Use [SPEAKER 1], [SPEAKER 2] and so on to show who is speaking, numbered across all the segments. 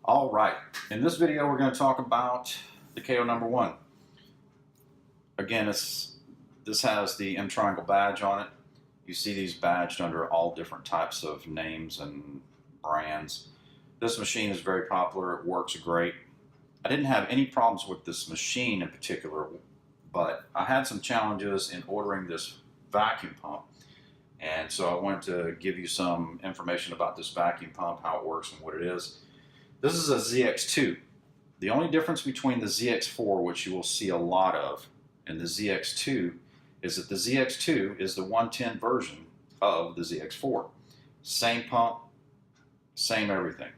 [SPEAKER 1] All right, in this video we're going to talk about the KO number 1. Again, this has the M triangle badge on it. You see these badged under all different types of names and brands. This machine is very popular. It works great. I didn't have any problems with this machine in particular, but I had some challenges in ordering this vacuum pump. And so I wanted to give you some information about this vacuum pump, how it works and what it is. This is a ZX2. The only difference between the ZX4, which you will see a lot of, and the ZX2 is that the ZX2 is the 110 version of the ZX4. Same pump, same everything.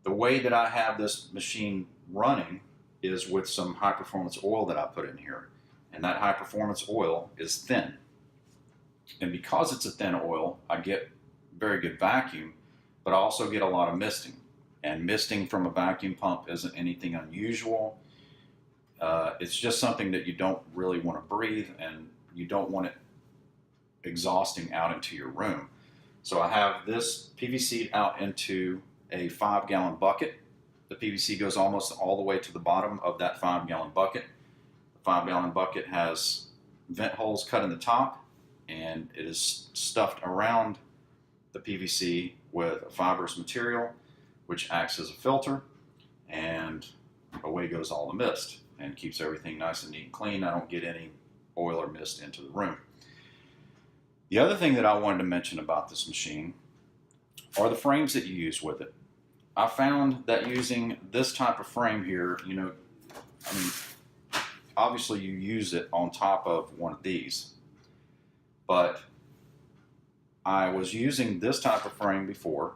[SPEAKER 1] The way that I have this machine running is with some high performance oil that I put in here. And that high performance oil is thin. And because it's a thin oil, I get very good vacuum, but I also get a lot of misting. And misting from a vacuum pump isn't anything unusual. It's just something that you don't really want to breathe, and you don't want it exhausting out into your room. So I have this PVC'd out into a 5-gallon bucket. The PVC goes almost all the way to the bottom of that 5-gallon bucket. The 5-gallon bucket has vent holes cut in the top, and it is stuffed around the PVC with a fibrous material which acts as a filter, and away goes all the mist and keeps everything nice and neat and clean. I don't get any oil or mist into the room. The other thing that I wanted to mention about this machine are the frames that you use with it. I found that using this type of frame here, obviously you use it on top of one of these, but I was using this type of frame before.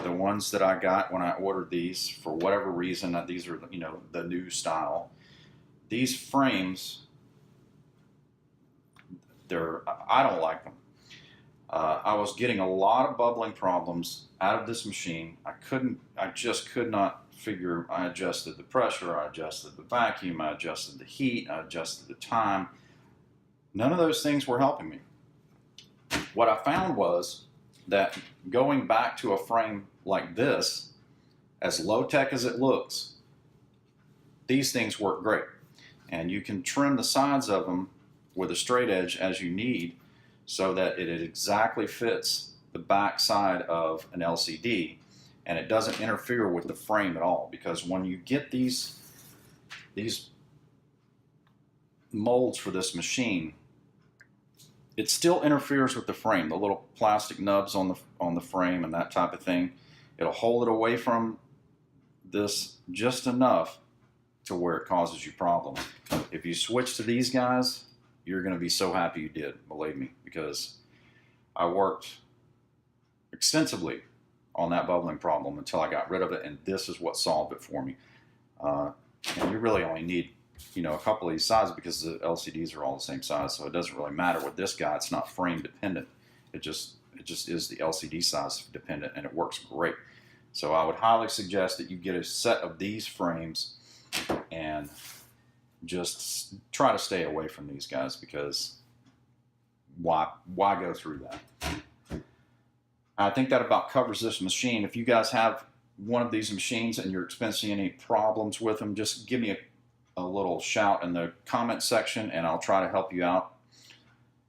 [SPEAKER 1] The ones that I got when I ordered these, for whatever reason, these are the new style. These frames, I don't like them. I was getting a lot of bubbling problems out of this machine. I just could not figure. I adjusted the pressure, I adjusted the vacuum, I adjusted the heat, I adjusted the time. None of those things were helping me. What I found was that going back to a frame like this, as low-tech as it looks, these things work great. And you can trim the sides of them with a straight edge as you need so that it exactly fits the back side of an LCD, and it doesn't interfere with the frame at all. Because when you get these molds for this machine, it still interferes with the frame. The little plastic nubs on the frame and that type of thing, it'll hold it away from this just enough to where it causes you problems. If you switch to these guys, you're going to be so happy you did, believe me, because I worked extensively on that bubbling problem until I got rid of it, and this is what solved it for me. And you really only need a couple of these sizes because the LCDs are all the same size, so it doesn't really matter with this guy. It's not frame dependent. It just is the LCD size dependent, and it works great. So I would highly suggest that you get a set of these frames and just try to stay away from these guys, because why go through that? I think that about covers this machine. If you guys have one of these machines and you're experiencing any problems with them, just give me a little shout in the comment section, and I'll try to help you out.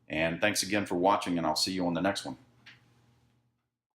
[SPEAKER 1] And thanks again for watching, and I'll see you on the next one.